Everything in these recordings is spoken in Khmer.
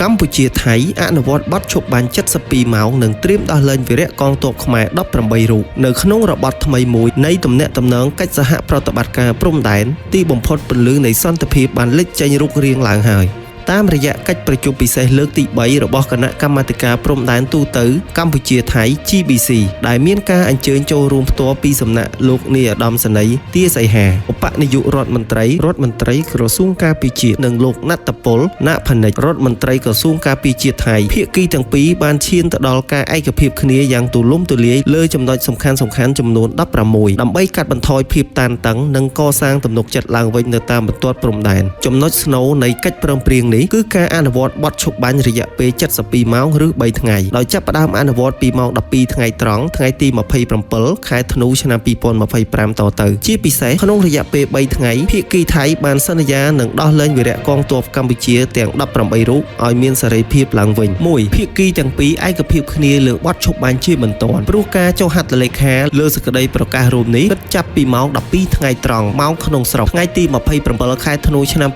កម្ពុជាថៃអនុវត្តបទឈប់បាញ់72ម៉ោងនិងត្រៀមដោះលែងវីរៈកងទ័ពខ្មែរ18រូបនៅក្នុងរបបថ្មីមួយនៃទំនាក់ទំនងកិច្ចសហប្រតិបត្តិការព្រំដែនទីបំផុតពន្លឺនៃសន្តិភាពបានលេចចេញរូបរាងឡើងហើយតាមរយៈកិច្ចប្រជុំពិសេសលើកទី3របស់គណៈកម្មាធិការព្រំដែនទូទៅកម្ពុជាថៃ GBC ដែលមានការអញ្ជើញចូលរួមផ្ទាល់ពីសំណាក់លោកនាយឧត្តមសេនីយ៍ទាសីហាឧបនាយករដ្ឋមន្ត្រីក្រសួងការពារជាតិនិងលោកណត្តពលណភនិចរដ្ឋមន្ត្រីក្រសួងការពារជាតិថៃភាគីទាំងពីរបានឈានទៅដល់ការឯកភាពគ្នាយ៉ាងទូលំទូលាយលើចំណុចសំខាន់ៗចំនួន16ដើម្បីកាត់បន្ថយភាពតានតឹងនិងកសាងទំនុកចិត្តឡើងវិញនៅតាមបន្ទាត់ព្រំដែនចំណុចស្នូលនៃកិច្ចព្រមព្រៀងនេះគឺការអនុវត្តបទឈប់បាញ់រយៈពេល72ម៉ោងឬ3ថ្ងៃដោយចាប់ផ្ដើមអនុវត្តពីម៉ោង12ថ្ងៃត្រង់ថ្ងៃទី27ខែធ្នូឆ្នាំ2025តទៅជាពិសេសក្នុងរយៈពេល3ថ្ងៃភាគីថៃបានសន្យានឹងដោះលែងវីរៈកងទ័ពកម្ពុជាទាំង18រូបឲ្យមានសេរីភាពឡើងវិញ1ភាគីទាំងពីរឯកភាពគ្នាលើបទឈប់បាញ់ជាបន្ទាន់ព្រោះការចុះហត្ថលេខាលើសេចក្តីប្រកាសរួមនេះគិតចាប់ពីម៉ោង12ថ្ងៃត្រង់ម៉ោងក្នុងស្រុកថ្ងៃទី27ខែធ្នូឆ្នាំ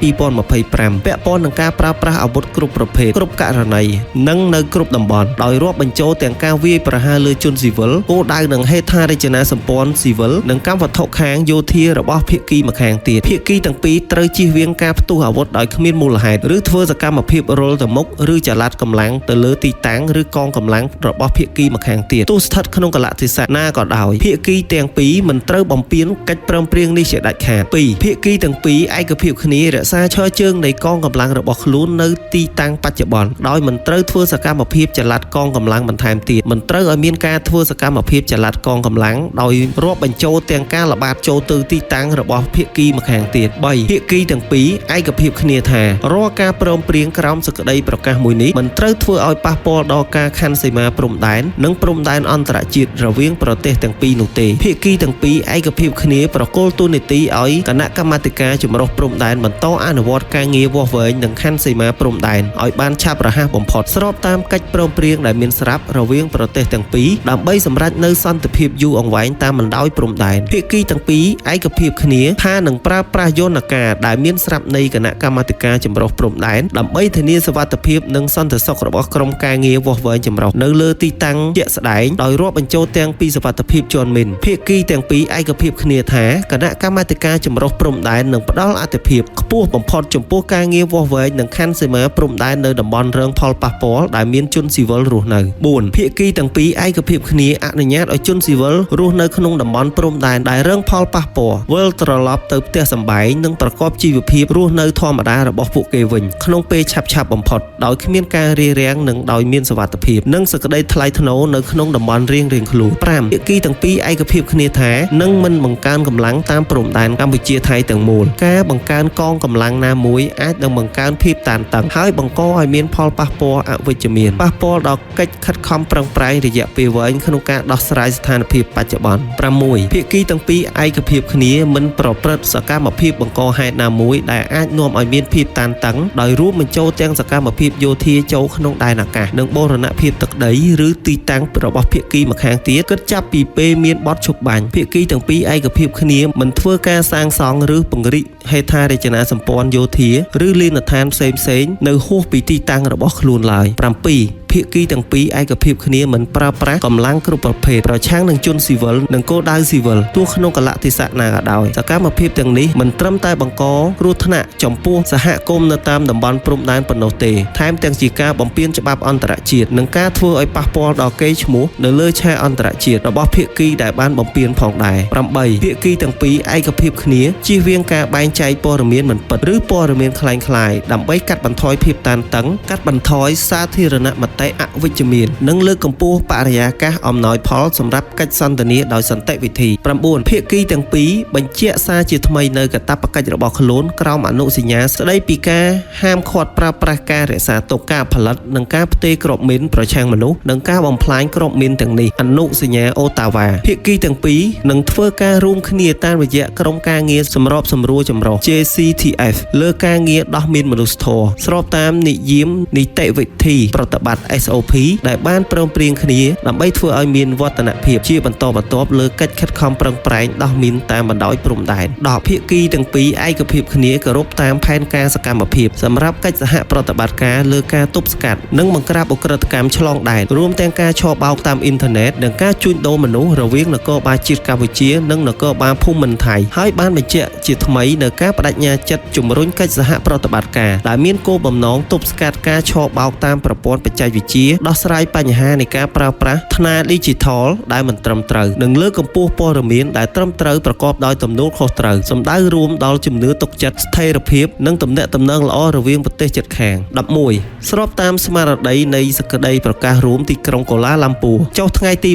2025ពាក់ព័ន្ធនឹងការប្រើប្រាស់អាវុធគ្រប់ប្រភេទគ្រប់ករណីនិងនៅគ្រប់តំបន់ដោយរាប់បញ្ចូលទាំងការវាយប្រហារលើជនស៊ីវិលគោលដៅនឹងហេដ្ឋារចនាសម្ព័ន្ធស៊ីវិលនិងកម្មវត្ថុខាងយោធារបស់ភាគីម្ខាងទៀតភាគីទាំងពីរត្រូវជៀសវាងការផ្ទុះអាវុធដោយគ្មានមូលហេតុឬធ្វើសកម្មភាពរុលទៅមុខឬចល័តកម្លាំងទៅលើទីតាំងឬកងកម្លាំងរបស់ភាគីម្ខាងទៀតទោះស្ថិតក្នុងកលៈទេសៈណាក៏ដោយភាគីទាំងពីរមិនត្រូវបំពានកិច្ចព្រមព្រៀងនេះជាដាច់ខាត2ភាគីទាំងពីរឯកភាពគ្នារក្សាឈរជើងនៃកងកម្លាំងរបស់ខ្លួននៅទីតាំងបច្ចុប្បន្នដោយមិនត្រូវធ្វើសកម្មភាពចល័តកងកម្លាំងបន្ថែមទៀតមិនត្រូវឲ្យមានការធ្វើសកម្មភាពចល័តកងកម្លាំងដោយរាប់បញ្ចូលទាំងការល្បាតចូលទៅទីតាំងរបស់ភាគីម្ខាងទៀត3ភាគីទាំងពីរឯកភាពគ្នាថារាល់ការព្រមព្រៀងក្រោមសេចក្តីប្រកាសមួយនេះមិនត្រូវធ្វើឲ្យប៉ះពាល់ដល់ការខ័ណ្ឌសីមាព្រំដែននិងព្រំដែនអន្តរជាតិរវាងប្រទេសទាំងពីរនោះទេភាគីទាំងពីរឯកភាពគ្នាប្រគល់ទូនីតិឲ្យគណៈកម្មាធិការចម្រុះព្រំដែនបន្តអនុវត្តការងារវាស់វែងនិងខ័ណ្ឌសីមាព្រំដែនឲ្យបានឆាប់រហ័សបំផុតស្របតាមកិច្ចព្រមព្រៀងដែលមានស្រាប់រវាងប្រទេសទាំងពីរដើម្បីសម្រេចនូវសន្តិភាពយូរអង្វែងតាមបណ្ដោយព្រំដែនភាគីទាំងពីរឯកភាពគ្នាថានឹងប្រើប្រាស់យន្តការដែលមានស្រាប់នៃគណៈកម្មាធិការចម្រុះព្រំដែនដើម្បីធានាសុវត្ថិភាពនិងសន្តិសុខរបស់ក្រុមការងារវាស់វែងចម្រុះនៅលើទីតាំងជាក់ស្ដែងដោយរាប់បញ្ចូលទាំងពីសុវត្ថិភាពជាន់មីនភាគីទាំងពីរឯកភាពគ្នាថាគណៈកម្មាធិការចម្រុះព្រំដែននឹងផ្ដល់អាទិភាពខ្ពស់បំផុតចំពោះការងារវាស់វែងនិងខ័ណ្ឌសីមាព្រំដែននៅតំបន់រងផលប៉ះពាល់ដែលមានជនស៊ីវិលរស់នៅ4ភាគីទាំងពីរឯកភាពគ្នាអនុញ្ញាតឲ្យជនស៊ីវិលរស់នៅក្នុងតំបន់ព្រំដែនដែលរងផលប៉ះពាល់វិលត្រឡប់ទៅផ្ទះសម្បែងនិងប្រកបជីវភាពរស់នៅធម្មតារបស់ពួកគេវិញក្នុងពេលឆាប់បំផុតដោយគ្មានការរារាំងនិងដោយមានសុវត្ថិភាពនិងសេចក្តីថ្លៃថ្នូរនៅក្នុងតំបន់រៀងៗខ្លួន5ភាគីទាំងពីរឯកភាពគ្នាថានឹងមិនបង្កើនកម្លាំងតាមព្រំដែនកម្ពុជាថៃទាំងមូលការបង្កើនកងកម្លាំងណាមួយអាចនឹងបង្កើនភាពតានតឹងហើយបង្កឲ្យមានផលប៉ះពាល់អវិជ្ជមានប៉ះពាល់ដល់កិច្ចខិតខំប្រឹងប្រែងរយៈពេលវែងក្នុងការដោះស្រាយស្ថានភាពបច្ចុប្បន្ន6ភាគីទាំងពីរឯកភាពគ្នាមិនប្រព្រឹត្តសកម្មភាពបង្កហេតុណាមួយដែលអាចនាំឲ្យមានភាពតានតឹងដោយរួមបញ្ចូលទាំងសកម្មភាពយោធាចូលក្នុងដែនអាកាសនិងបូរណភាពទឹកដីឬទីតាំងរបស់ភាគីម្ខាងទៀតគិតចាប់ពីពេលមានបទឈប់បាញ់ភាគីទាំងពីរឯកភាពគ្នាមិនធ្វើការសាងសង់ឬពង្រីកហេដ្ឋារចនាសម្ព័ន្ធយោធាឬលានដ្ឋានផ្សេងៗនៅហួសពីទីតាំងរបស់ខ្លួនឡើយ7ភាគីទាំងពីរឯកភាពគ្នាមិនប្រើប្រាស់កម្លាំងគ្រប់ប្រភេទប្រឆាំងនឹងជនស៊ីវិលនិងគោលដៅស៊ីវិលទោះក្នុងកលៈទេសៈណាក៏ដោយសកម្មភាពទាំងនេះមិនត្រឹមតែបង្កគ្រោះថ្នាក់ចំពោះសហគមន៍នៅតាមតំបន់ព្រំដែនប៉ុណ្ណោះទេថែមទាំងជាការបំពានច្បាប់អន្តរជាតិនិងការធ្វើឲ្យប៉ះពាល់ដល់កេរ្តិ៍ឈ្មោះនៅលើឆាកអន្តរជាតិរបស់ភាគីដែលបានបំពានផងដែរ8ភាគីទាំងពីរឯកភាពគ្នាជៀសវាងការបែងចែកព័ត៌មានមិនពិតឬព័ត៌មានคล้ายៗដើម្បីកាត់បន្ថយភាពតានតឹងកាត់បន្ថយសាធារណមតិអវិជ្ជមាននិងលើកកម្ពស់បរិយាកាសអំណោយផលសម្រាប់កិច្ចសន្ទនាដោយសន្តិវិធី9ភាគីទាំងពីរបញ្ជាក់សារជាថ្មីនៅកាតព្វកិច្ចរបស់ខ្លួនក្រោមអនុសញ្ញាស្តីពីការហាមឃាត់ប្រើប្រាស់ការរក្សាទុកការផលិតនិងការផ្ទេរគ្រាប់មីនប្រឆាំងមនុស្សនិងការបំផ្លាញគ្រាប់មីនទាំងនេះអនុសញ្ញាអូតាវ៉ាភាគីទាំងពីរនឹងធ្វើការរួមគ្នាតាមរយៈក្រុមការងារសម្របសម្រួលចម្រុះ JCTF លើការងារដោះមីនមនុស្សធម៌ស្របតាមនិយមនីតិវិធីប្រតិបត្តិ SOP ដែលបានព្រមព្រៀងគ្នាដើម្បីធ្វើឲ្យមានវឌ្ឍនភាពជាបន្តបន្ទាប់លើកិច្ចខិតខំប្រឹងប្រែងដោះមីនតាមបណ្ដោយព្រំដែនដល់ភាគីទាំងពីរឯកភាពគ្នាគោរពតាមផែនការសកម្មភាពសម្រាប់កិច្ចសហប្រតិបត្តិការលើការទប់ស្កាត់និងបង្ក្រាបឧក្រិដ្ឋកម្មឆ្លងដែនរួមទាំងការឆបោកតាមអ៊ីនធឺណិតនិងការជួញដូរមនុស្សរវាងនគរបាលជាតិកម្ពុជានិងនគរបាលភូមិន្ទថៃហើយបានបញ្ជាក់ជាថ្មីនៅការបដិញ្ញាចិត្តជំរុញកិច្ចសហប្រតិបត្តិការដែលមានគោលបំណងទប់ស្កាត់ការឆបោកតាមប្រព័ន្ធបច្ចេកវិទ្យាដោះស្រាយបញ្ហានៃការប្រើប្រាស់ថ្នាល Digital ដែលមិនត្រឹមត្រូវនិងលើកកម្ពស់ព័ត៌មានដែលត្រឹមត្រូវប្រកបដោយទំនួលខុសត្រូវសម្ដៅរួមដល់ជំនឿទុកចិត្តស្ថិរភាពនិងទំនាក់ទំនងល្អរវាងប្រទេសជិតខាង 11 ស្របតាមស្មារតីនៃសេចក្តីប្រកាសរួមទីក្រុងកូឡាឡាំពូចុះថ្ងៃទី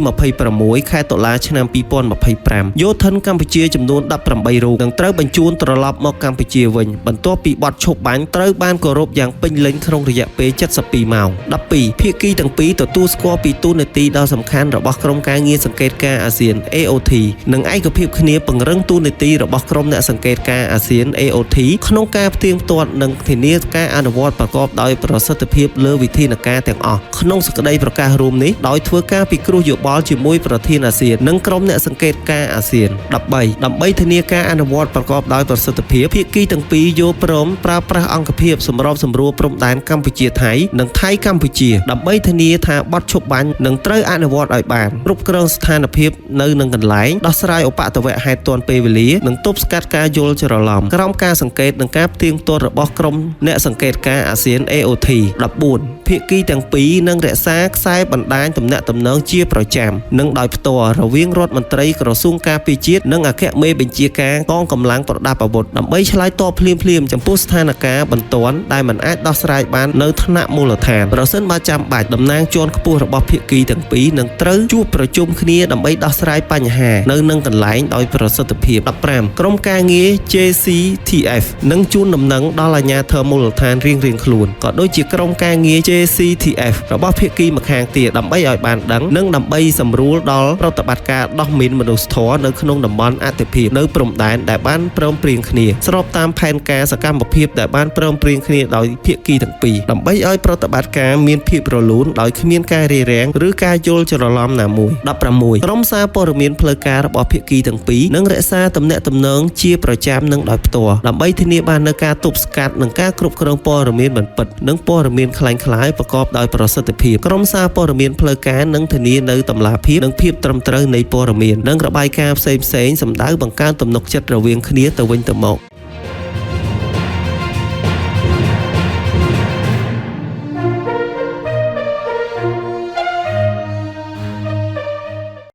26 ខែតុលាឆ្នាំ2025យោធិនកម្ពុជាចំនួន18រូបនឹងត្រូវបញ្ជូនត្រឡប់មកកម្ពុជាវិញបន្ទាប់ពីបទឈប់បាញ់ត្រូវបានគោរពយ៉ាងពេញលេញក្នុងរយៈពេល72ម៉ោង 12 ភាគីទាំងពីរទទួលស្គាល់ពីតួនាទីដ៏សំខាន់របស់ក្រុមការងារសង្កេតការណ៍អាស៊ាន AOT និងឯកភាពគ្នាពង្រឹងតួនាទីរបស់ក្រុមអ្នកសង្កេតការណ៍អាស៊ាន AOT ក្នុងការផ្ទៀងផ្ទាត់និងធានាការអនុវត្តប្រកបដោយប្រសិទ្ធភាពលើវិធានការទាំងអស់ក្នុងសេចក្តីប្រកាសរួមនេះដោយធ្វើការពិគ្រោះយោបល់ជាមួយប្រធានអាស៊ាននិងក្រុមអ្នកសង្កេតការណ៍អាស៊ាន 13 ដើម្បីធានាការអនុវត្តប្រកបដោយប្រសិទ្ធភាពភាគីទាំងពីរយល់ព្រមប្រើប្រាស់អង្គភាពសម្របសម្រួលព្រំដែនកម្ពុជាថៃនិងថៃកម្ពុជាដើម្បីធានាថាបទឈប់បាញ់នឹងត្រូវអនុវត្តឲ្យបានគ្រប់គ្រងស្ថានភាពនៅនឹងកន្លែងដោះស្រាយឧបទ្ទវហេតុទាន់ពេលវេលានិងទប់ស្កាត់ការយល់ច្រឡំក្រោមការសង្កេតនិងការផ្ទៀងផ្ទាត់របស់ក្រុមអ្នកសង្កេតការណ៍អាស៊ាន AOT 14 ភាគីទាំងពីរនឹងរក្សាខ្សែបណ្ដាញទំនាក់ទំនងជាប្រចាំនិងដោយផ្ទាល់រវាងរដ្ឋមន្ត្រីក្រសួងការពារជាតិនិងអគ្គមេបញ្ជាការកងកម្លាំងប្រដាប់អាវុធដើម្បីឆ្លើយតបភ្លាមៗចំពោះស្ថានភាពបន្ទាន់ដែលមិនអាចដោះស្រាយបាននៅថ្នាក់មូលដ្ឋានប្រសិនបើចាំបាច់តំណាងជាន់ខ្ពស់របស់ភាគីទាំងពីរនឹងត្រូវជួបប្រជុំគ្នាដើម្បីដោះស្រាយបញ្ហានៅនឹងកន្លែងដោយប្រសិទ្ធភាព 15 ក្រុមការងារ JCTF នឹងជួនដំណឹងដល់អាជ្ញាធរមូលដ្ឋានរៀងៗខ្លួនក៏ដូចជាក្រុមការងារ JCTF របស់ភាគីម្ខាងទៀតដើម្បីឲ្យបានដឹងនិងដើម្បីសម្រួលដល់ប្រតិបត្តិការដោះមីនមនុស្សធម៌នៅក្នុងតំបន់អធិភាពនៅព្រំដែនដែលបានព្រមព្រៀងគ្នាស្របតាមផែនការសកម្មភាពដែលបានព្រមព្រៀងគ្នាដោយភាគីទាំងពីរដើម្បីឲ្យប្រតិបត្តិការមានភាពរលូនដោយគ្មានការរារាំងឬការយល់ច្រឡំណាមួយ 16 ក្រុមសារព័ត៌មានផ្លូវការរបស់ភាគីទាំងពីរនឹងរក្សាទំនាក់ទំនងជាប្រចាំនិងដោយផ្ទាល់ដើម្បីធានាបាននូវការទប់ស្កាត់និងការគ្រប់គ្រងព័ត៌មានមិនពិតនិងព័ត៌មានคล้ายៗប្រកបដោយប្រសិទ្ធភាពក្រុមសារព័ត៌មានផ្លូវការនឹងធានានៅតម្លាភាពនិងភាពត្រឹមត្រូវនៃព័ត៌មាននិងរបាយការណ៍ផ្សេងៗសម្ដៅបង្កើនទំនុកចិត្តរវាងគ្នាទៅវិញទៅមក